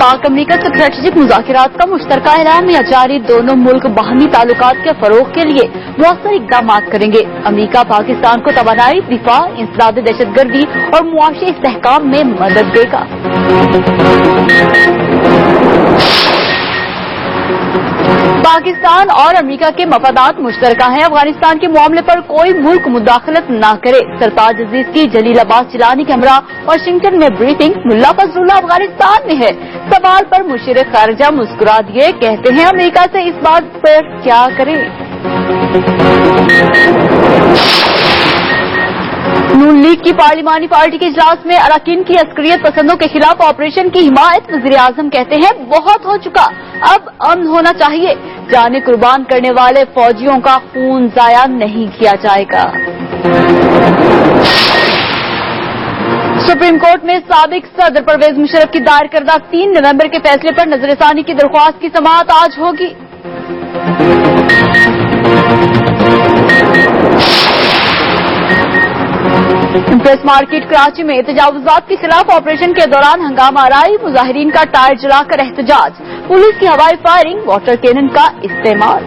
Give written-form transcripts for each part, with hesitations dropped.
पाक America strategic मुज़ाकरात का मुश्तरका ऐलान में जारी। दोनों मुल्क बाहमी ताल्लुकात के फरोग के लिए मौसर इक़दाम करेंगे। अमेरिका पाकिस्तान को तवानाई, दिफा, इंसदाद दहशतगर्दी और मुआशी इस्तेहकाम में मदद देगा। पाकिस्तान और अमेरिका के मफादात मुश्तरका हैं। अफगानिस्तान के मामले पर कोई मुल्क मुदाखलत न करे। सरताज अजीज की जलीलाबाद जिलानी के हमरा वाशिंगटन में ब्रीफिंग। मुल्ला फजलुल्लाह अफगानिस्तान में है। सवाल पर मुशीर खारजा मुस्कुरा दिए, कहते हैं अमेरिका से इस बात पर क्या करें। नून लीग की पार्लिमानी पार्टी के इजलास में अरकान की अस्करियत पसंदों के खिलाफ ऑपरेशन की हिमायत। वज़ीर आज़म कहते हैं बहुत हो चुका, अब अमन होना चाहिए। जाने कुर्बान करने वाले फौजियों का खून जाया नहीं किया जाएगा। सुप्रीम कोर्ट में साबिक सदर परवेज मुशर्रफ की दायर करदा 3 नवंबर के फैसले पर नजरसानी की दरख्वास्त की समाअत आज होगी। प्रेस मार्केट कराची में तजावुजात के खिलाफ ऑपरेशन के दौरान हंगामा आराई। मुजाहिरीन का टायर जलाकर एहतजाज। पुलिस की हवाई फायरिंग, वाटर कैनन का इस्तेमाल।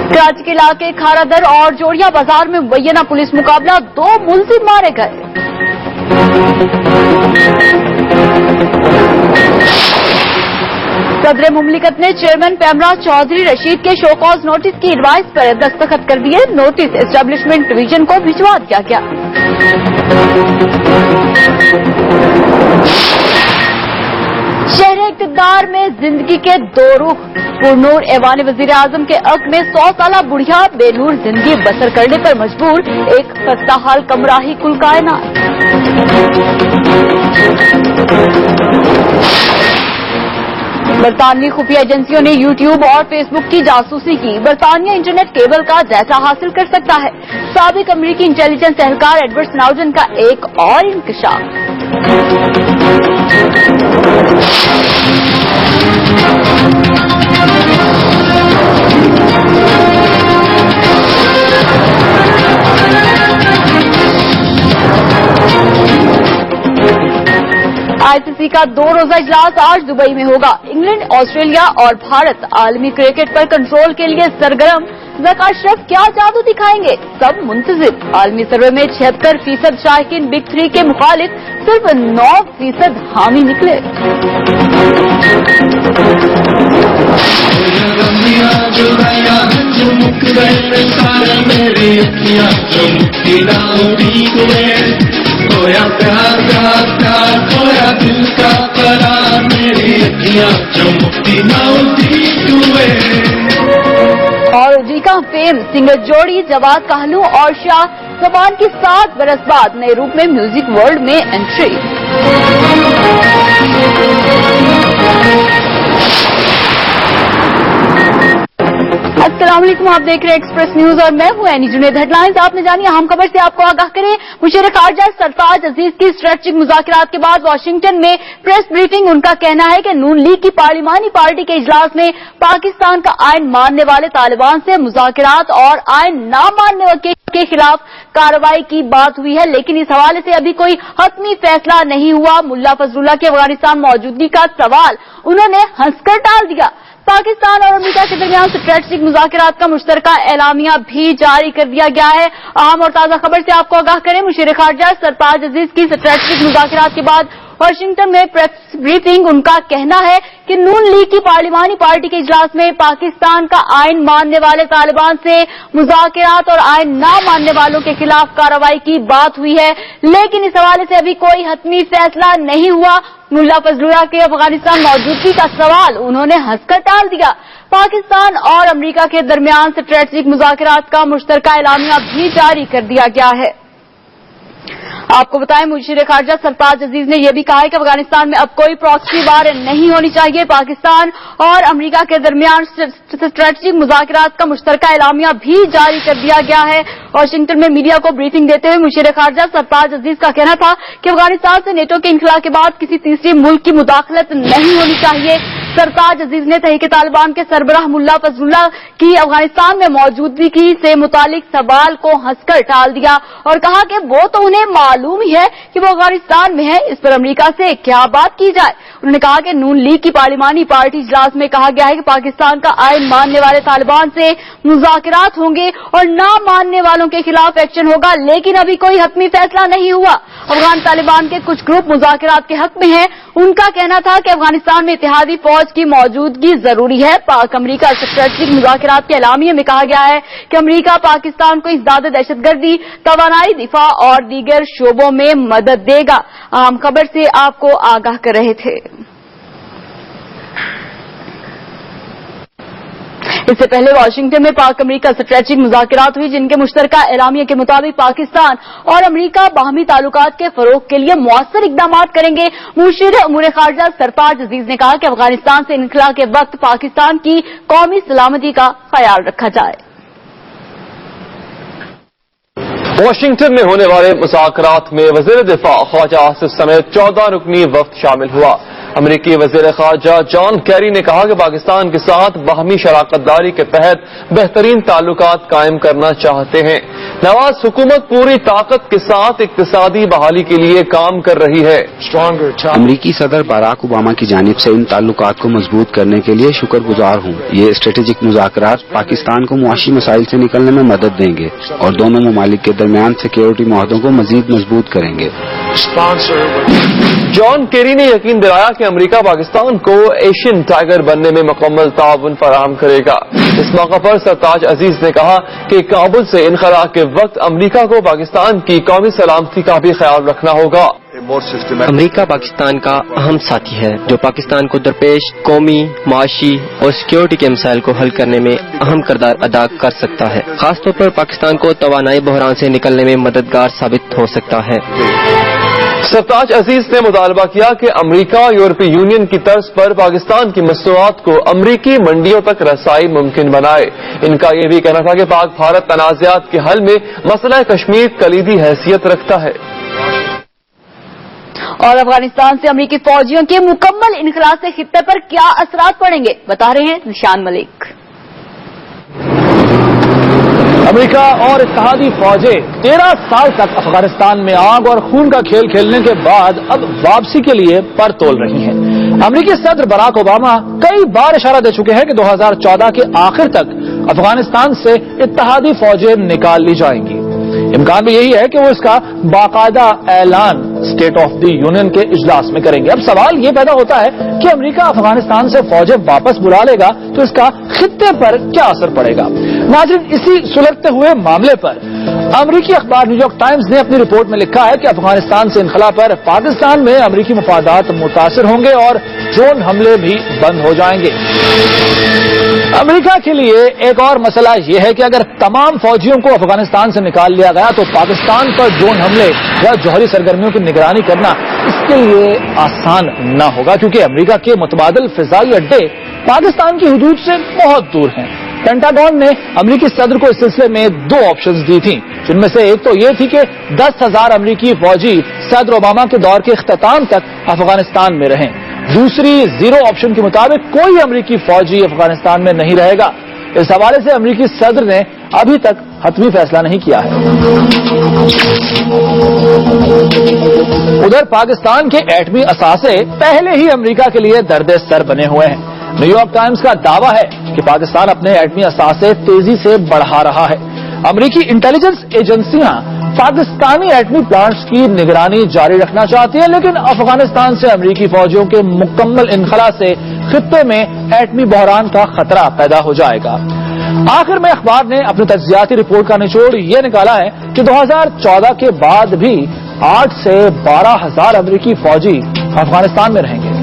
कराची के इलाके खारादर और जोड़िया बाजार में मुबैना पुलिस मुकाबला, 2 मुलजिम मारे गए। सदर मुमलिकत ने चेयरमैन पैमरा चौधरी रशीद के शो कॉज नोटिस की एडवाइस पर दस्तखत कर दिए। नोटिस एस्टेब्लिशमेंट डिवीजन को भिजवा दिया गया। शहर इक़्तिदार में जिंदगी के 2 रुख। पुरनूर ऐवान वज़ीर आज़म के हक में 100 साला बुढ़िया बेनूर जिंदगी बसर करने पर मजबूर। एक खस्ताहाल कमराही कुल कायनात। बरतानवी खुफिया एजेंसियों ने यूट्यूब और फेसबुक की जासूसी की। बरतानिया इंटरनेट केबल का डाटा हासिल कर सकता है। साबिक अमेरिकी इंटेलिजेंस एहलकार एडवर्ड स्नोडेन का एक और इंकशाफ। आईसीसी का 2 रोजा इजलास आज दुबई में होगा। इंग्लैंड, ऑस्ट्रेलिया और भारत आलमी क्रिकेट पर कंट्रोल के लिए सरगर्म। ज़का अशरफ क्या जादू दिखाएंगे, सब मुंतजिर। आलमी सर्वे में 76% शायकीन बिग 3 के मुखालिफ, सिर्फ 9% हामी निकले। और जीका फेम सिंगर जोड़ी जवाद कहलू और शाह जबान की 7 बरस बाद नए रूप में म्यूजिक वर्ल्ड में एंट्री। अस्सलाम वालेकुम, आप देख रहे हैं एक्सप्रेस न्यूज और मैं हूं एनी जुनैद। हेडलाइंस आपने जानी, अहम खबर से आपको आगाह करें। मुशीर खारजा सरताज अजीज की स्ट्रेटेजिक मुज़ाकरात के बाद वाशिंगटन में प्रेस ब्रीफिंग। उनका कहना है कि नून लीग की पार्लिमानी पार्टी के इजलास में पाकिस्तान का आइन मानने वाले तालिबान से मुज़ाकरात और आइन न मानने के खिलाफ कार्रवाई की बात हुई है, लेकिन इस हवाले से अभी कोई हतमी फैसला नहीं हुआ। मुल्ला फजलुल्लाह की अफगानिस्तान मौजूदगी का सवाल उन्होंने हंसकर टाल दिया। पाकिस्तान और अमेरिका के दरमियान स्ट्रेटेजिक मुज़ाकरात का मुश्तरका एलामिया भी जारी कर दिया गया है। अहम और ताजा खबर से आपको आगाह करें। मुशीर खारजा सरताज अजीज की स्ट्रेटेजिक मुज़ाकरात के बाद वाशिंगटन में प्रेस ब्रीफिंग। उनका कहना है कि नून लीग की पार्लिमानी पार्टी के इजलास में पाकिस्तान का आइन मानने वाले तालिबान से मुज़ाकरात और आइन न मानने वालों के खिलाफ कार्रवाई की बात हुई है, लेकिन इस हवाले से अभी कोई हतमी फैसला नहीं हुआ। मुल्ला फजलुल्लाह के अफगानिस्तान मौजूदगी का सवाल उन्होंने हंसकर टाल दिया। पाकिस्तान और अमेरिका के दरमियान स्ट्रेटेजिक मुज़ाकरात का मुश्तरका एलामिया भी जारी कर दिया गया है। आपको बताएं, मुशीर खारजा सरताज अजीज ने यह भी कहा है कि अफगानिस्तान में अब कोई प्रॉक्सी वार नहीं होनी चाहिए। पाकिस्तान और अमेरिका के दरमियान स्ट्रेटेजिक मुज़ाकरात का मुश्तरका एलामिया भी जारी कर दिया गया है। वाशिंगटन में मीडिया को ब्रीफिंग देते हुए मुशीर खारजा सरताज अजीज का कहना था कि अफगानिस्तान से नेटो के इनखला के बाद किसी तीसरे मुल्क की मुदाखलत नहीं होनी चाहिए। सरताज अजीज ने तहरीक तालिबान के सरबराह मुल्ला फजलुल्लाह की अफगानिस्तान में मौजूदगी से मुतालिक सवाल को हंसकर टाल दिया और कहा कि वो तो उन्हें मालूम ही है कि वो अफगानिस्तान में है, इस पर अमेरिका से क्या बात की जाए। उन्होंने कहा कि नून लीग की पार्लिमानी पार्टी इजलास में कहा गया है कि पाकिस्तान का आइन मानने वाले तालिबान से मुज़ाकरात होंगे और ना मानने वालों के खिलाफ एक्शन होगा, लेकिन अभी कोई हतमी फैसला नहीं हुआ। अफगान तालिबान के कुछ ग्रुप मुज़ाकरात के हक में हैं। उनका कहना था कि अफगानिस्तान में इत्तेहादी फौज की मौजूदगी जरूरी है। पाक अमरीका स्ट्रेटेजिक मुज़ाकरात के एलामिये में कहा गया है कि अमरीका पाकिस्तान को इज़दाद दहशतगर्दी, तवानाई, दिफा और दीगर शोबों में मदद देगा। अहम खबर से आपको आगाह कर रहे थे। इससे पहले वाशिंगटन में पाक अमरीका स्ट्रेटेजिक मुज़ाकरात हुई, जिनके मुश्तरका एलामिया के मुताबिक पाकिस्तान और अमरीका बाहमी ताल्लुकात के फरोग के लिए मौसर इकदाम करेंगे। मुशीर उमूर खारजा सरताज अजीज ने कहा कि अफगानिस्तान से इनखला के वक्त पाकिस्तान की कौमी सलामती का ख्याल रखा जाए। वाशिंगटन में होने वाले मुज़ाकरात में वज़ीर दिफा ख्वाजा आसिफ समेत 14 रुकनी वफ्द शामिल हुआ। अमरीकी वज़ीर ख़ारजा जॉन कैरी ने कहा कि पाकिस्तान के साथ बाहमी शराकतदारी के तहत बेहतरीन ताल्लुकात कायम करना चाहते हैं। नवाज हुकूमत पूरी ताकत के साथ इक्तिसादी बहाली के लिए काम कर रही है। अमरीकी सदर बराक ओबामा की जानिब से इन ताल्लुकात को मजबूत करने के लिए शुक्रगुजार हूँ। ये स्ट्रेटेजिक मुज़ाकरात पाकिस्तान को मुआशी मसाइल से निकलने में मदद देंगे और दोनों ममालिक के दरमियान सिक्योरिटी मुआहदों को मजीद मजबूत करेंगे। जॉन केरी ने यकीन दिलाया कि अमरीका पाकिस्तान को एशियन टाइगर बनने में मुकम्मल ताउन फराहम करेगा। इस मौके पर सरताज अजीज ने कहा कि काबुल से इनखला के वक्त अमरीका को पाकिस्तान की कौमी सलामती का भी ख्याल रखना होगा। अमरीका पाकिस्तान का अहम साथी है जो पाकिस्तान को दरपेश कौमी, माशी और सिक्योरिटी के मसाइल को हल करने में अहम किरदार अदा कर सकता है। खासतौर पर पाकिस्तान को तवानाई बहरान से निकलने में मददगार साबित हो सकता है। सरताज अजीज ने मुतालबा किया कि अमरीका यूरोपीय यूनियन की तर्ज पर पाकिस्तान की मसनूआत को अमरीकी मंडियों तक रसाई मुमकिन बनाए। इनका यह भी कहना था कि पाक भारत तनाज़ात के हल में मसला कश्मीर कलीदी हैसियत रखता है। और अफगानिस्तान से अमरीकी फौजियों के मुकम्मल इनखला से खित्ते पर क्या असरात पड़ेंगे, बता रहे हैं निशान मलिक। अमेरिका और इत्तेहादी फौजें 13 साल तक अफगानिस्तान में आग और खून का खेल खेलने के बाद अब वापसी के लिए पर तोल रही हैं। अमेरिकी सदर बराक ओबामा कई बार इशारा दे चुके हैं कि 2014 के आखिर तक अफगानिस्तान से इत्तेहादी फौजें निकाल ली जाएंगी। इम्कान भी यही है कि वो इसका बाकायदा ऐलान स्टेट ऑफ द यूनियन के इजलास में करेंगे। अब सवाल ये पैदा होता है कि अमेरिका अफगानिस्तान से फौजें वापस बुला लेगा तो इसका खित्ते पर क्या असर पड़ेगा। नाज़रीन, इसी सुलझते हुए मामले पर अमरीकी अखबार न्यूयॉर्क टाइम्स ने अपनी रिपोर्ट में लिखा है कि अफगानिस्तान से इनखला पर पाकिस्तान में अमरीकी मफादात मुतासिर होंगे और ड्रोन हमले भी बंद हो जाएंगे। अमेरिका के लिए एक और मसला यह है कि अगर तमाम फौजियों को अफगानिस्तान से निकाल लिया गया तो पाकिस्तान पर ड्रोन हमले या जौहरी सरगर्मियों की निगरानी करना इसके लिए आसान न होगा, क्योंकि अमेरिका के मुतबादिल फिजाई अड्डे पाकिस्तान की हुदूद से बहुत दूर हैं। पेंटागन ने अमरीकी सदर को इस सिलसिले में 2 ऑप्शंस दी थी, जिनमें से एक तो ये थी कि 10,000 अमरीकी फौजी सदर ओबामा के दौर के इख्तिताम तक अफगानिस्तान में रहें। दूसरी 0 ऑप्शन के मुताबिक कोई अमरीकी फौजी अफगानिस्तान में नहीं रहेगा। इस हवाले से अमरीकी सदर ने अभी तक हतमी फैसला नहीं किया है। उधर पाकिस्तान के एटमी असासे पहले ही अमरीका के लिए दर्द सर बने हुए हैं। न्यूयॉर्क टाइम्स का दावा है कि पाकिस्तान अपने एटमी असासे तेजी से बढ़ा रहा है। अमरीकी इंटेलिजेंस एजेंसियां पाकिस्तानी एटमी प्लांट्स की निगरानी जारी रखना चाहती है, लेकिन अफगानिस्तान से अमरीकी फौजियों के मुकम्मल इनखला से खित्ते में एटमी बहरान का खतरा पैदा हो जाएगा। आखिर में अखबार ने अपनी तज्जियाती रिपोर्ट का निचोड़ ये निकाला है कि 2014 के बाद भी 8 से 12,000 अमरीकी फौजी अफगानिस्तान में रहेंगे।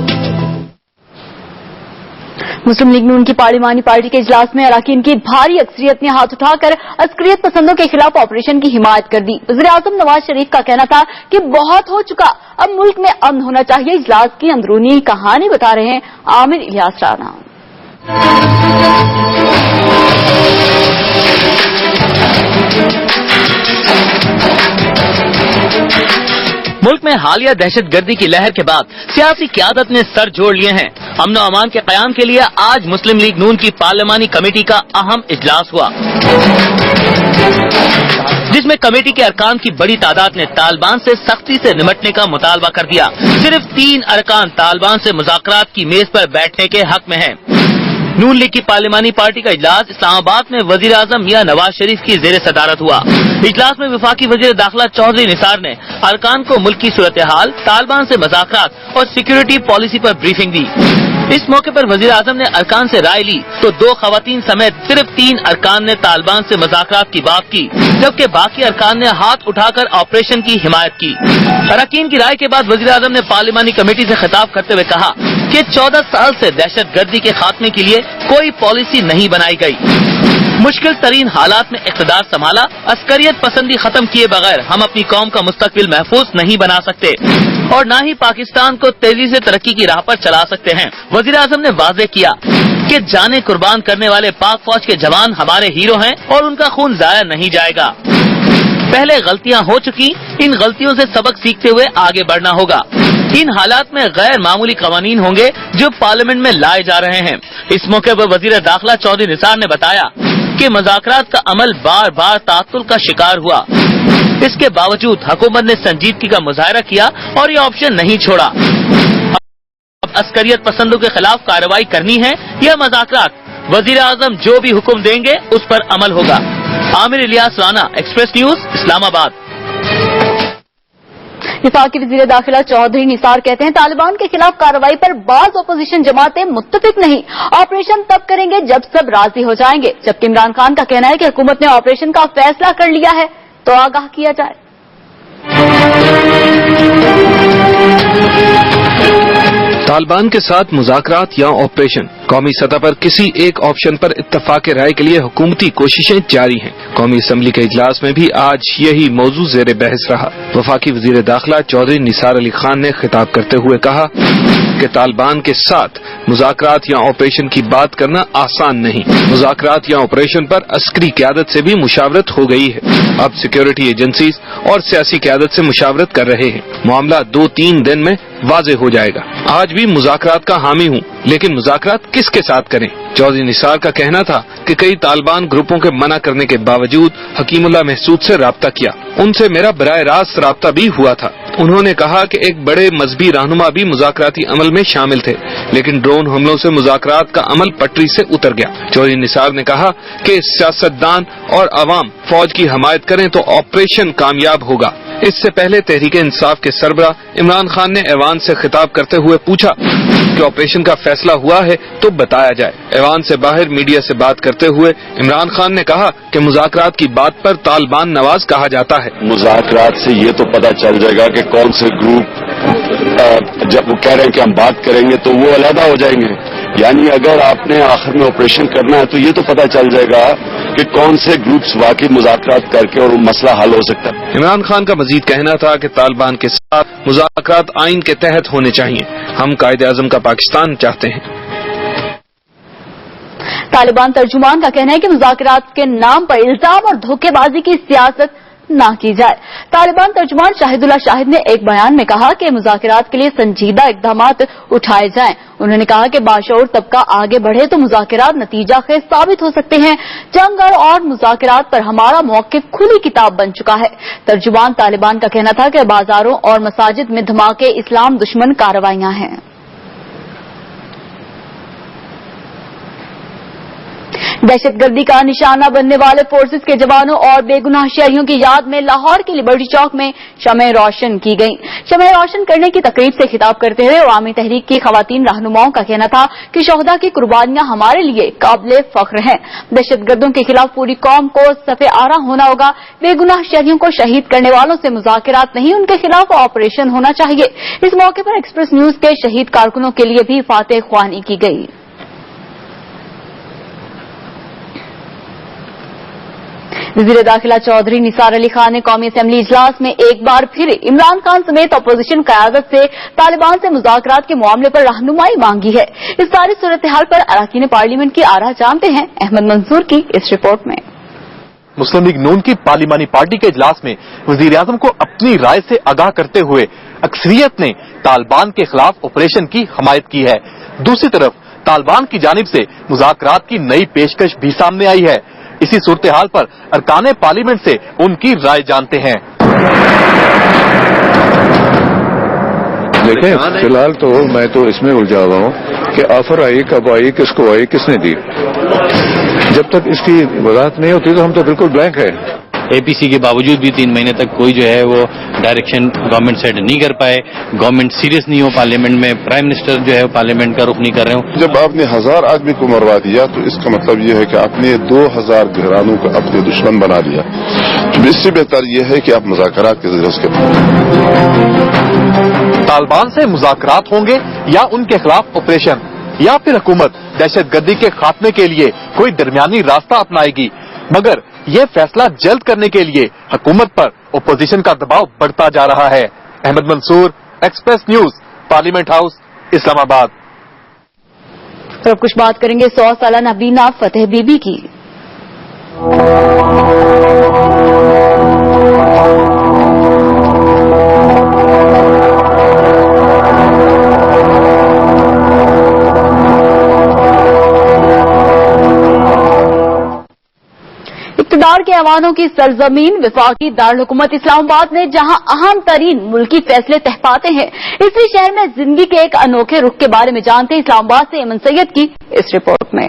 मुस्लिम लीग नून की पार्लिमानी पार्टी के इजलास में अरकान की भारी अक्सरियत ने हाथ उठाकर अस्करियत पसंदों के खिलाफ ऑपरेशन की हिमायत कर दी। वज़ीर-ए-आज़म नवाज शरीफ का कहना था कि बहुत हो चुका, अब मुल्क में अमन होना चाहिए। इजलास की अंदरूनी कहानी बता रहे हैं आमिर इलियास राना। मुल्क में हालिया दहशतगर्दी की लहर के बाद सियासी क़यादत ने सर जोड़ लिए हैं। امن و امان کے قیام کے لیے آج مسلم لیگ نون کی پارلیمانی کمیٹی کا اہم اجلاس ہوا، جس میں کمیٹی کے ارکان کی بڑی تعداد نے طالبان سے سختی سے نمٹنے کا مطالبہ کر دیا۔ صرف 3 ارکان طالبان سے مذاکرات کی میز پر بیٹھنے کے حق میں ہیں۔ نون لیگ کی پارلیمانی پارٹی کا اجلاس اسلام آباد میں وزیر اعظم میاں نواز شریف کی زیر صدارت ہوا۔ اجلاس میں وفاقی وزیر داخلہ چودھری نثار نے ارکان کو ملک کی صورتحال، طالبان سے مذاکرات اور سیکورٹی پالیسی پر بریفنگ دی۔ اس موقع پر وزیر اعظم نے ارکان سے رائے لی تو 2 خواتین سمیت صرف 3 ارکان نے طالبان سے مذاکرات کی بات کی، جبکہ باقی ارکان نے ہاتھ اٹھا کر آپریشن کی حمایت کی۔ اراکین کی رائے کے بعد وزیر اعظم نے پارلیمانی کمیٹی سے خطاب کرتے ہوئے کہا کہ 14 سال سے دہشت گردی کے خاتمے کے لیے کوئی پالیسی نہیں بنائی گئی۔ مشکل ترین حالات میں اقتدار سنبھالا، عسکریت پسندی ختم کیے بغیر ہم اپنی قوم کا مستقبل محفوظ نہیں بنا سکتے اور نہ ہی پاکستان کو تیزی سے ترقی کی راہ پر چلا سکتے ہیں۔ وزیر اعظم نے واضح کیا کہ جانیں قربان کرنے والے پاک فوج کے جوان ہمارے ہیرو ہیں اور ان کا خون ضائع نہیں جائے گا۔ پہلے غلطیاں ہو چکی، ان غلطیوں سے سبق سیکھتے ہوئے آگے بڑھنا ہوگا۔ ان حالات میں غیر معمولی قوانین ہوں گے جو پارلیمنٹ میں لائے جا رہے ہیں۔ اس موقع پر وزیر داخلہ چودھری نثار نے بتایا کہ مذاکرات کا عمل بار بار تعطل کا شکار ہوا، اس کے باوجود حکومت نے سنجیدگی کا مظاہرہ کیا اور یہ آپشن نہیں چھوڑا۔ اب عسکریت پسندوں کے خلاف کارروائی کرنی ہے یا مذاکرات، وزیر اعظم جو بھی حکم دیں گے اس پر عمل ہوگا۔ عامر الیاس رانا، ایکسپریس نیوز، اسلام آباد۔ وفاقی وزیر داخلہ چودھری نثار کہتے ہیں طالبان کے خلاف کارروائی پر بعض اپوزیشن جماعتیں متفق نہیں، آپریشن تب کریں گے جب سب راضی ہو جائیں گے، جبکہ عمران خان کا کہنا ہے کہ حکومت نے آپریشن کا فیصلہ کر لیا ہے تو آگاہ کیا جائے۔ طالبان کے ساتھ مذاکرات یا آپریشن، قومی سطح پر کسی ایک آپشن پر اتفاق رائے کے لیے حکومتی کوششیں جاری ہیں۔ قومی اسمبلی کے اجلاس میں بھی آج یہی موضوع زیر بحث رہا۔ وفاقی وزیر داخلہ چودھری نثار علی خان نے خطاب کرتے ہوئے کہا کہ طالبان کے ساتھ مذاکرات یا آپریشن کی بات کرنا آسان نہیں۔ مذاکرات یا آپریشن پر عسکری قیادت سے بھی مشاورت ہو گئی ہے، اب سیکورٹی ایجنسیز اور سیاسی قیادت سے مشاورت کر رہے ہیں۔ معاملہ 2-3 دن میں واضح ہو جائے گا۔ آج بھی مذاکرات کا حامی ہوں، لیکن مذاکرات کس کے ساتھ کریں؟ چودھری نثار کا کہنا تھا کہ کئی طالبان گروپوں کے منع کرنے کے باوجود حکیم اللہ محسود سے رابطہ کیا، ان سے میرا براہ راست رابطہ بھی ہوا تھا۔ انہوں نے کہا کہ ایک بڑے مذہبی رہنما بھی مذاکراتی عمل میں شامل تھے، لیکن ڈرون حملوں سے مذاکرات کا عمل پٹری سے اتر گیا۔ چودھری نثار نے کہا کہ سیاستدان اور عوام فوج کی حمایت کریں تو آپریشن کامیاب ہوگا۔ اس سے پہلے تحریک انصاف کے سربراہ عمران خان نے ایوان سے خطاب کرتے ہوئے پوچھا کہ آپریشن کا فیصلہ ہوا ہے تو بتایا جائے۔ ایوان سے باہر میڈیا سے بات کرتے ہوئے عمران خان نے کہا کہ مذاکرات کی بات پر طالبان نواز کہا جاتا ہے۔ مذاکرات سے یہ تو پتہ چل جائے گا کہ کون سے گروپ جب وہ کہہ رہے ہیں کہ ہم بات کریں گے تو وہ علیحدہ ہو جائیں گے، یعنی اگر آپ نے آخر میں آپریشن کرنا ہے تو یہ تو پتہ چل جائے گا کہ کون سے گروپس واقعی مذاکرات کر کے اور وہ مسئلہ حل ہو سکتا ہے۔ عمران خان کا مزید کہنا تھا کہ طالبان کے ساتھ مذاکرات آئین کے تحت ہونے چاہیے، ہم قائد اعظم کا پاکستان چاہتے ہیں۔ طالبان ترجمان کا کہنا ہے کہ مذاکرات کے نام پر الزام اور دھوکے بازی کی سیاست نہ کی جائے۔ طالبان ترجمان شاہد اللہ شاہد نے ایک بیان میں کہا کہ مذاکرات کے لیے سنجیدہ اقدامات اٹھائے جائیں۔ انہوں نے کہا کہ باشعور طبقہ آگے بڑھے تو مذاکرات نتیجہ خیز ثابت ہو سکتے ہیں۔ جنگ اور مذاکرات پر ہمارا موقف کھلی کتاب بن چکا ہے۔ ترجمان طالبان کا کہنا تھا کہ بازاروں اور مساجد میں دھماکے اسلام دشمن کارروائیاں ہیں۔ دہشت گردی کا نشانہ بننے والے فورسز کے جوانوں اور بے گناہ شہریوں کی یاد میں لاہور کے لبرٹی چوک میں شمع روشن کی گئی۔ شمع روشن کرنے کی تقریب سے خطاب کرتے ہوئے عوامی تحریک کی خواتین رہنماؤں کا کہنا تھا کہ شہداء کی قربانیاں ہمارے لیے قابل فخر ہیں۔ دہشت گردوں کے خلاف پوری قوم کو صف آرا ہونا ہوگا۔ بے گناہ شہریوں کو شہید کرنے والوں سے مذاکرات نہیں، ان کے خلاف آپریشن ہونا چاہیے۔ اس موقع پر ایکسپریس نیوز کے شہید کارکنوں کے لیے بھی فاتح خوانی کی گئی۔ وزیر داخلہ چودھری نثار علی خان نے قومی اسمبلی اجلاس میں ایک بار پھر عمران خان سمیت اپوزیشن قیادت سے طالبان سے مذاکرات کے معاملے پر رہنمائی مانگی ہے۔ اس ساری صورتحال پر اراکین پارلیمنٹ کی آراء جانتے ہیں احمد منصور کی اس رپورٹ میں۔ مسلم لیگ نون کی پارلیمانی پارٹی کے اجلاس میں وزیر اعظم کو اپنی رائے سے آگاہ کرتے ہوئے اکثریت نے طالبان کے خلاف آپریشن کی حمایت کی ہے۔ दूसरी तरफ तालिबान की जानिब से मुज़ाकरात की नई पेशकश भी सामने आई है। इसी सूरत-ए-हाल पर अरकान पार्लियामेंट से उनकी राय जानते हैं। देखें, फिलहाल तो मैं तो इसमें उलझा हुआ हूँ कि ऑफर आई, कब आई, किसको आई, किसने दी। जब तक इसकी वजाहत नहीं होती तो हम तो बिल्कुल ब्लैंक है। एपीसी के बावजूद भी 3 महीने तक कोई जो है वो डायरेक्शन गवर्नमेंट सेट नहीं कर पाए, गवर्नमेंट सीरियस नहीं हो पार्लियामेंट में, प्राइम मिनिस्टर जो है पार्लियामेंट का रुख नहीं कर रहे हो। जब आपने 1000 आदमी को मरवा दिया तो इसका मतलब ये है कि आपने 2000 घरानों को अपने दुश्मन बना दिया। तो इससे बेहतर ये है कि आप मुज़ाकरात के जरिए उसके तालिबान से मुज़ाकरात होंगे या उनके खिलाफ ऑपरेशन, या फिर हुकूमत दहशतगर्दी के खात्मे के लिए कोई दरमियानी रास्ता अपनाएगी। मगर ये फैसला जल्द करने के लिए हुकूमत पर ओपोजिशन का दबाव बढ़ता जा रहा है। Ahmed Mansoor, Express News, Parliament House, Islamabad. तो अब कुछ बात करेंगे 100 साला नबीना फतेह बीबी की। इक़्तिदार के ऐवानों की सरजमीन वफाकी दारुल-हुकूमत इस्लामाबाद में जहां अहम तरीन मुल्की फैसले तह पाते हैं, इसी शहर में जिंदगी के एक अनोखे रुख के बारे में जानते हैं इस्लामाबाद से एमन सैयद की इस रिपोर्ट में।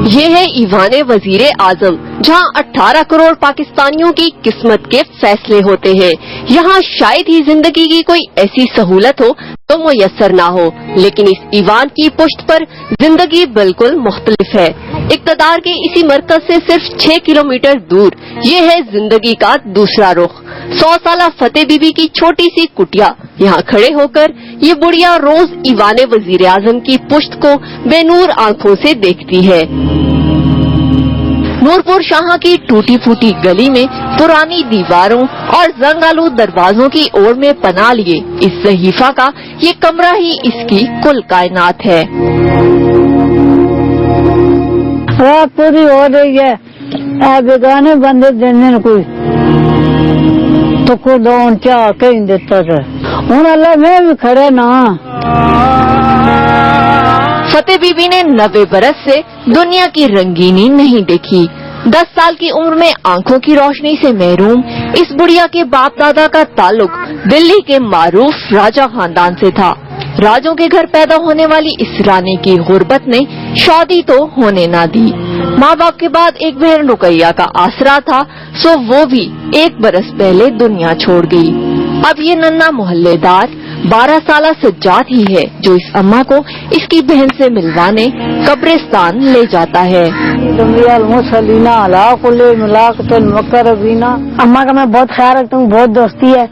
ये है ईवाने वजीरे आजम, जहां 18 करोड़ पाकिस्तानियों की किस्मत के फैसले होते हैं। यहाँ शायद ही जिंदगी की कोई ऐसी सहूलत हो तो मुयस्सर ना हो, लेकिन इस ईवान की पुश्त पर जिंदगी बिल्कुल मुख्तलिफ है। इक़्तिदार के इसी मरकज से सिर्फ 6 किलोमीटर दूर ये है जिंदगी का दूसरा रुख। 100 साला फतेह बीबी की छोटी सी कुटिया। यहाँ खड़े होकर ये बुढ़िया रोज ईवाने वजीर आजम की पुश्त को बेनूर आंखों से देखती है। नूरपुर शाह की टूटी फूटी गली में पुरानी दीवारों और जंगालू दरवाजों की ओर में पनाह लिए इस सहीफा का ये कमरा ही इसकी कुल कायनात है। रात पूरी हो रही है, बेगाने बंदे देने कोई तो को लोन चाह कहीं देता था, हूं अल्लाह में भी खड़े ना। फतेह बीबी ने 90 बरस से दुनिया की रंगीनी नहीं देखी। 10 साल की उम्र में आंखों की रोशनी से महरूम इस बुढ़िया के बाप दादा का ताल्लुक दिल्ली के मारूफ राजा खानदान से था। राजों के घर पैदा होने वाली इस रानी की गुर्बत ने शादी तो होने ना दी। माँ बाप के बाद एक बहन रुकैया का आसरा था, सो वो भी 1 बरस पहले दुनिया छोड़ गई। अब ये नन्ना मोहल्लेदार 12 साला सज्जाद ही है जो इस अम्मा को इसकी बहन से मिलवाने कब्रिस्तान ले जाता है। अम्मा का मैं बहुत ख्याल रखता हूँ, बहुत दोस्ती है।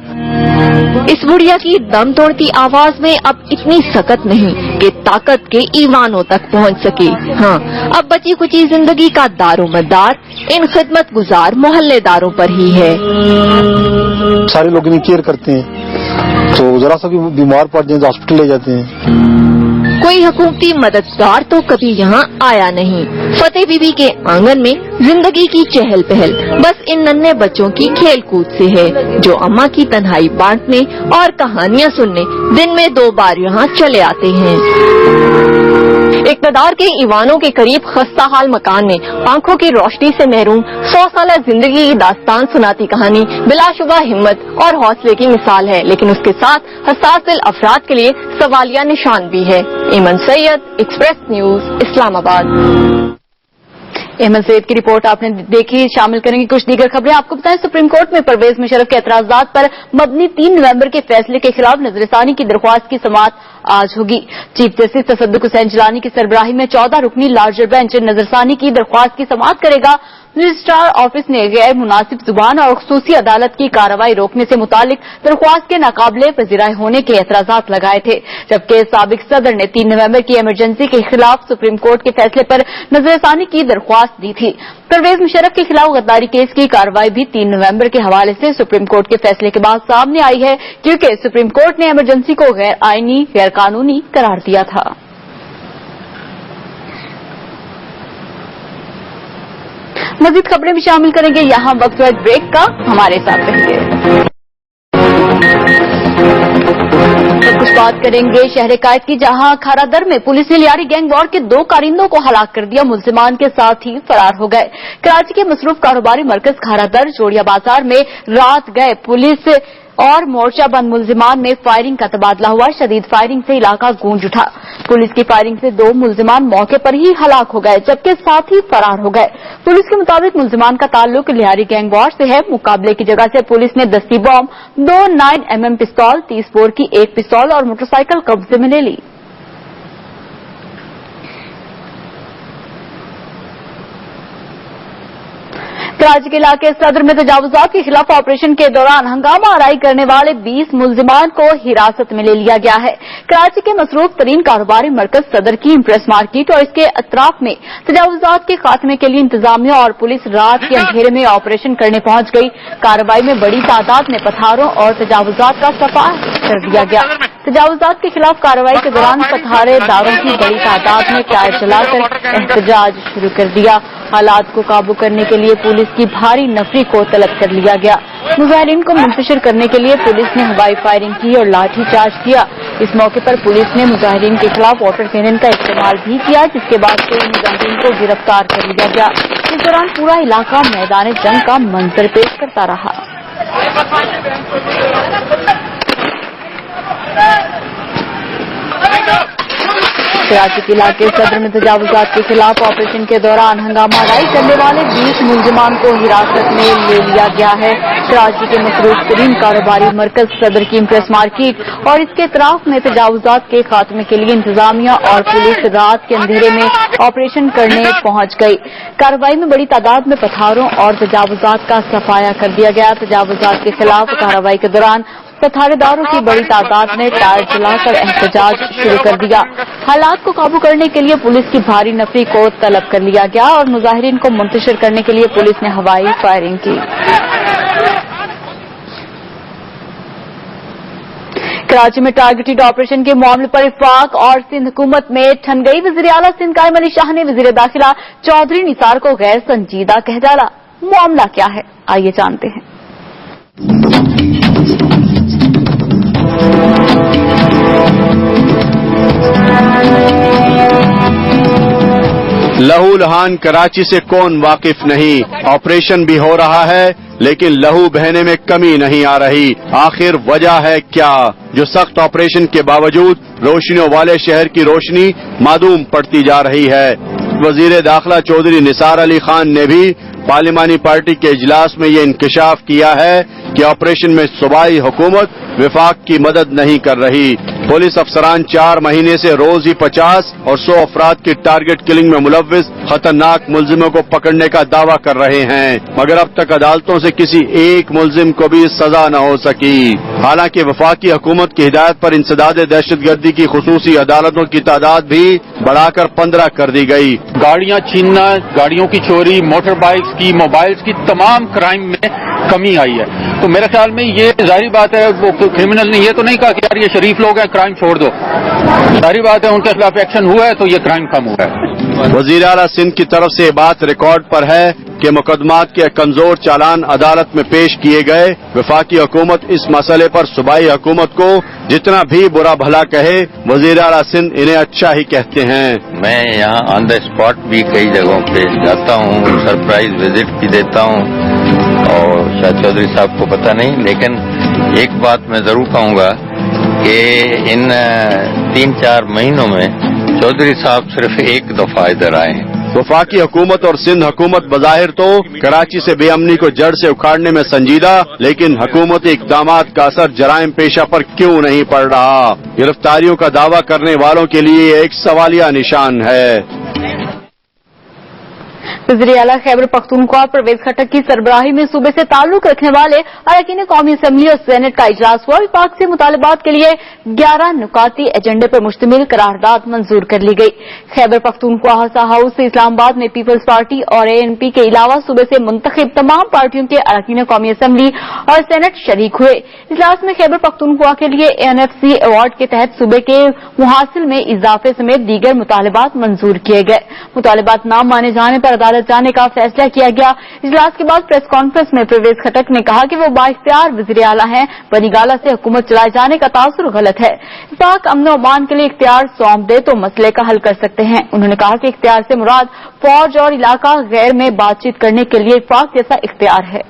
इस बुढ़िया की दम तोड़ती आवाज में अब इतनी सकत नहीं कि ताकत के ईवानों तक पहुँच सके। हाँ, अब बची कुची जिंदगी का दारोमदार इन खिदमत गुजार मोहल्लेदारों पर ही है। सारे लोग इन्हें केयर करते हैं, तो जरा सा भी बीमार पड़ जाए तो हॉस्पिटल ले जाते हैं। कोई हुकूमती मददगार तो कभी यहाँ आया नहीं। फतेह बीबी के आंगन में जिंदगी की चहल पहल बस इन नन्हे बच्चों की खेल कूद से है, जो अम्मा की तन्हाई बांटने और कहानियाँ सुनने दिन में 2 बार यहाँ चले आते हैं। इक़्तिदार के ईवानों के करीब खस्ता हाल मकान में आंखों की रोशनी से महरूम 100 साला जिंदगी की दास्तान सुनाती कहानी बिलाशुबा हिम्मत और हौसले की मिसाल है, लेकिन उसके साथ हसास दिल अफराद के लिए सवालिया निशान भी है। एमन सैयद, एक्सप्रेस न्यूज, इस्लामाबाद। एमन सैयद की रिपोर्ट आपने देखी। शामिल करेंगे कुछ दीगर खबरें। आपको बताएं, सुप्रीम कोर्ट में परवेज मुशर्रफ के एतराजात पर मबनी 3 नवंबर के फैसले के खिलाफ नजरसानी की दरख्वास्त की समाअत आज होगी। चीफ जस्टिस तसद्दुक हुसैन जिलानी की सरबराही में 14 रुकनी लार्जर बेंच नजरसानी की दरख्वास्त की समाअत करेगा। रजिस्ट्रार ऑफिस ने गैर मुनासिब जुबान और खुसूसी अदालत की कार्रवाई रोकने से मुतालिक दरख्वास्त के नाकाबिले पजीराई होने के एतराजात लगाए थे, जबकि साबिक सदर ने 3 नवंबर की इमरजेंसी के खिलाफ सुप्रीम कोर्ट के फैसले पर नजरसानी की दरख्वास्त दी थी। परवेज मुशर्रफ के खिलाफ गद्दारी केस की कार्रवाई भी 3 नवंबर के हवाले से सुप्रीम कोर्ट के फैसले के बाद सामने आई है, क्योंकि सुप्रीम कोर्ट ने इमरजेंसी को गैर आईनी, गैर कानूनी करार दिया था। मजीद खबरें भी शामिल करेंगे। यहाँ वक्त है ब्रेक का, हमारे साथ रहिए। तो कुछ बात करेंगे शहर कायद की, जहां खारादर में पुलिस ने लियारी गैंग वॉर के 2 कारिंदों को हलाक कर दिया। मुल्जिमान के साथ ही फरार हो गए। कराची के मसरूफ कारोबारी मरकज खारादर जोड़िया बाजार में रात गए पुलिस और मोर्चा बंद मुल्जिमान में फायरिंग का तबादला हुआ। शदीद फायरिंग से इलाका गूंज उठा। पुलिस की फायरिंग से 2 मुल्जिमान मौके पर ही हलाक हो गए, जबकि साथ ही फरार हो गए। पुलिस के मुताबिक मुल्जिमान का ताल्लुक लिहारी गैंग वॉर से है। मुकाबले की जगह से पुलिस ने दस्ती बॉम्ब, 2 9mm पिस्तौल, 30 बोर की 1 पिस्तौल और मोटरसाइकिल कब्जे में ले ली। कराची के इलाके सदर में तजावुजात के खिलाफ ऑपरेशन के दौरान हंगामा आराई करने वाले 20 मुल्जिमान को हिरासत में ले लिया गया है। कराची के मसरूफ तरीन कारोबारी मरकज सदर की इम्प्रेस मार्केट और इसके अतराफ में तजावुजात के खात्मे के लिए इंतजामिया और पुलिस रात के अंधेरे में ऑपरेशन करने पहुंच गई। कार्रवाई में बड़ी तादाद में पत्थरों और तजावुजात का सफा कर दिया गया। तजावुजात के खिलाफ कार्रवाई के दौरान पत्थरेदारों की बड़ी तादाद में टायर चलाकर एहतजाज शुरू कर दिया। हालात को काबू करने के लिए पुलिस की भारी नफरी को तलब कर लिया गया। मुजाहिरीन को मुंतशिर करने के लिए पुलिस ने हवाई फायरिंग की और लाठीचार्ज किया। इस मौके पर पुलिस ने मुजाहिरीन के खिलाफ वाटर कैनन का इस्तेमाल भी किया, जिसके बाद कई मुजाहिरीन को गिरफ्तार कर लिया गया। इस दौरान पूरा इलाका मैदान जंग का मंजर पेश करता रहा। कराची के इलाके सदर में तजावुजात के खिलाफ ऑपरेशन के दौरान हंगामा आराई करने वाले 20 मुल्जिमान को हिरासत में ले लिया गया है। कराची के मसरूफ तरीन कारोबारी मरकज सदर की इम्प्रेस मार्केट और इसके अतराफ में तजावुजात के खात्मे के लिए इंतजामिया और पुलिस रात के अंधेरे में ऑपरेशन करने पहुंच गई। कार्रवाई में बड़ी तादाद में पत्थरों और तजावुजात का सफाया कर दिया गया। तजावुजात के खिलाफ कार्रवाई के दौरान पत्थरेदारों की बड़ी तादाद ने टायर चलाकर एहतजाज शुरू कर दिया। हालात को काबू करने के लिए पुलिस की भारी नफरी को तलब कर लिया गया और मुजाहिरीन को मुंतशिर करने के लिए पुलिस ने हवाई फायरिंग की। कराची में टारगेटेड ऑपरेशन के मामले पर इत्तेफाक और सिंध हुकूमत में ठन गई। वज़ीर आला सिंध कायम अली शाह ने वज़ीर दाखिला चौधरी निसार को गैर संजीदा कह डाला। मामला क्या है, आइए जानते हैं। लहू लहान कराची से कौन वाकिफ नहीं। ऑपरेशन भी हो रहा है लेकिन लहू बहने में कमी नहीं आ रही। आखिर वजह है क्या जो सख्त ऑपरेशन के बावजूद रोशनियों वाले शहर की रोशनी मादूम पड़ती जा रही है। वजीर दाखिला चौधरी निसार अली खान ने भी पार्लिमानी पार्टी के इजलास में ये इंकशाफ किया है कि ऑपरेशन में सूबाई हुकूमत विफाक की मदद नहीं कर रही। पुलिस अफसरान 4 महीने से रोज ही 50 और 100 अफराद की टारगेट किलिंग में मुलव्विस खतरनाक मुलजिमों को पकड़ने का दावा कर रहे हैं, मगर अब तक अदालतों से किसी एक मुलजिम को भी सजा न हो सकी। हालांकि वफाकी हुकूमत की हिदायत पर इंसदाद दहशतगर्दी की खुसूसी अदालतों की तादाद भी बढ़ाकर 15 कर दी गई। गाड़ियां छीनना, गाड़ियों की चोरी, मोटर बाइक्स की, मोबाइल्स की, तमाम क्राइम में कमी आई है। तो मेरे ख्याल में ये जाहिर बात है, वो क्रिमिनल ने ये तो नहीं कहा कि यार ये शरीफ लोग हैं, क्राइम छोड़ दो। जाहिर बात है उनके खिलाफ एक्शन हुआ है तो ये क्राइम कम हुआ है। वजीर आला सिंध की तरफ से बात रिकॉर्ड पर है कि मुकदमात के कमजोर चालान अदालत में पेश किए गए। वफाकी हुकूमत इस मसले पर सूबाई हुकूमत को जितना भी बुरा भला कहे, वजीर आला सिंध इन्हें अच्छा ही कहते हैं। मैं यहाँ ऑन द स्पॉट भी कई जगहों पे जाता हूँ, सरप्राइज विजिट भी देता हूँ और शाह चौधरी साहब को पता नहीं, लेकिन एक बात मैं जरूर कहूँगा कि इन 3-4 महीनों में चौधरी साहब सिर्फ एक दफा इधर आए हैं। वफाकी हुकूमत और सिंध हुकूमत बज़ाहिर तो कराची से बेअमनी को जड़ से उखाड़ने में संजीदा, लेकिन हुकूमती इक़दामात का असर जराइम पेशा पर क्यों नहीं पड़ रहा? गिरफ्तारियों का दावा करने वालों के लिए एक सवालिया निशान है। वज़ीर आला खैबर पख्तूनख्वा परवेज खट्टक की सरबराही में सूबे से ताल्लुक रखने वाले अरकान कौमी असम्बली और सेनेट का इजलास हुआ। विफाक से मुतालबात के लिए 11 नुकाती एजेंडे पर मुश्तमिल करारदाद मंजूर कर ली गई। खैबर पख्तूनख्वा हाउस से इस्लामाबाद में पीपल्स पार्टी और ANP के अलावा सूबे से मुंतखब तमाम पार्टियों के अरकान कौमी असम्बली और सेनेट शरीक हुए। इजलास में खैबर पख्तूनख्वा के लिए NFC अवार्ड के तहत सूबे के मुहासिल में इजाफे समेत दीगर मुतालबात मंजूर किए गए। मुतालबात न माने जाने पर अदालत जाने का फैसला किया गया। इजलास के बाद प्रेस कॉन्फ्रेंस में परवेज खटक ने कहा कि वो बाइख्तियार वज़ीर आला हैं। बनी गाला से हुकूमत चलाए जाने का तासुर गलत है। पाक अमन और अमान के लिए इख्तियार सौंप दे तो मसले का हल कर सकते हैं। उन्होंने कहा कि इख्तियार से मुराद फौज और इलाका गैर में बातचीत करने के लिए इत्फाक जैसा इख्तियार है।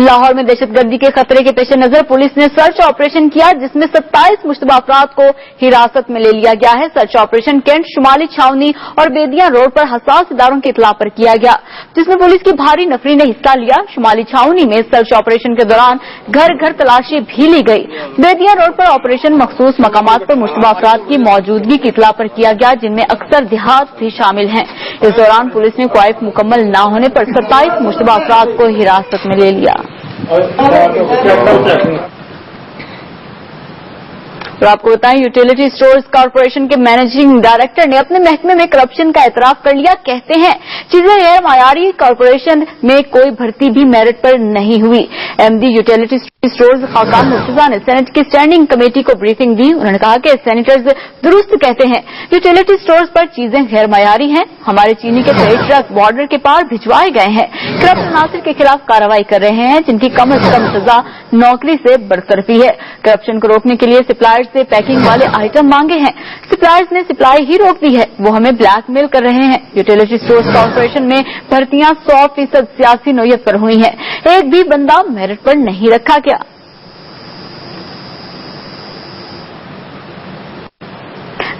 लाहौर में दहशतगर्दी के खतरे के पेश नजर पुलिस ने सर्च ऑपरेशन किया, जिसमें 27 मुश्तबा अफराद को हिरासत में ले लिया गया है। सर्च ऑपरेशन कैंट, शुमाली छावनी और बेदिया रोड पर हसास इदारों की इतला पर किया गया, जिसमें पुलिस की भारी नफरी ने हिस्सा लिया। शुमाली छावनी में सर्च ऑपरेशन के दौरान घर घर तलाशी भी ली गई। बेदिया रोड पर ऑपरेशन मखसूस मकामात पर मुश्तबा अफराद की मौजूदगी की इतला पर किया गया, जिनमें अक्सर देहात भी शामिल हैं। इस दौरान पुलिस ने क्वाइफ मुकम्मल न होने पर 27 मुश्तबा अफराद को हिरासत में ले लिया। और आपको बताएं, यूटिलिटी स्टोर्स कॉर्पोरेशन के मैनेजिंग डायरेक्टर ने अपने महकमे में करप्शन का एतराफ कर लिया। कहते हैं चीजें गैर मायारी, कॉर्पोरेशन में कोई भर्ती भी मेरिट पर नहीं हुई। MD utility stores Khaqan Murtaza ने सेनेट की स्टैंडिंग कमेटी को ब्रीफिंग दी। उन्होंने कहा कि सेनेटर्स दुरुस्त कहते हैं, यूटिलिटी स्टोर्स पर चीजें गैर मायारी हैं। हमारे चीनी के 23 ट्रक बॉर्डर के पार भिजवाए गए हैं। करप्ट अनासर के खिलाफ कार्रवाई कर रहे हैं, जिनकी कम अज कम सजा नौकरी से बरतरफी है। करप्शन को रोकने के लिए सप्लायर्स से पैकिंग वाले आइटम मांगे हैं। सप्लायर्स ने सप्लाई ही रोक दी है, वो हमें ब्लैकमेल कर रहे हैं। यूटिलिटी स्टोर्स कॉर्पोरेशन में भर्तियां 100% सियासी नोयत पर हुई हैं। एक भी बंदा मेरिट पर नहीं रखा गया।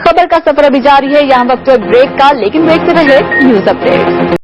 खबर का सफर अभी जारी है। यहाँ वक्त ब्रेक का, लेकिन ब्रेक से पहले न्यूज अपडेट।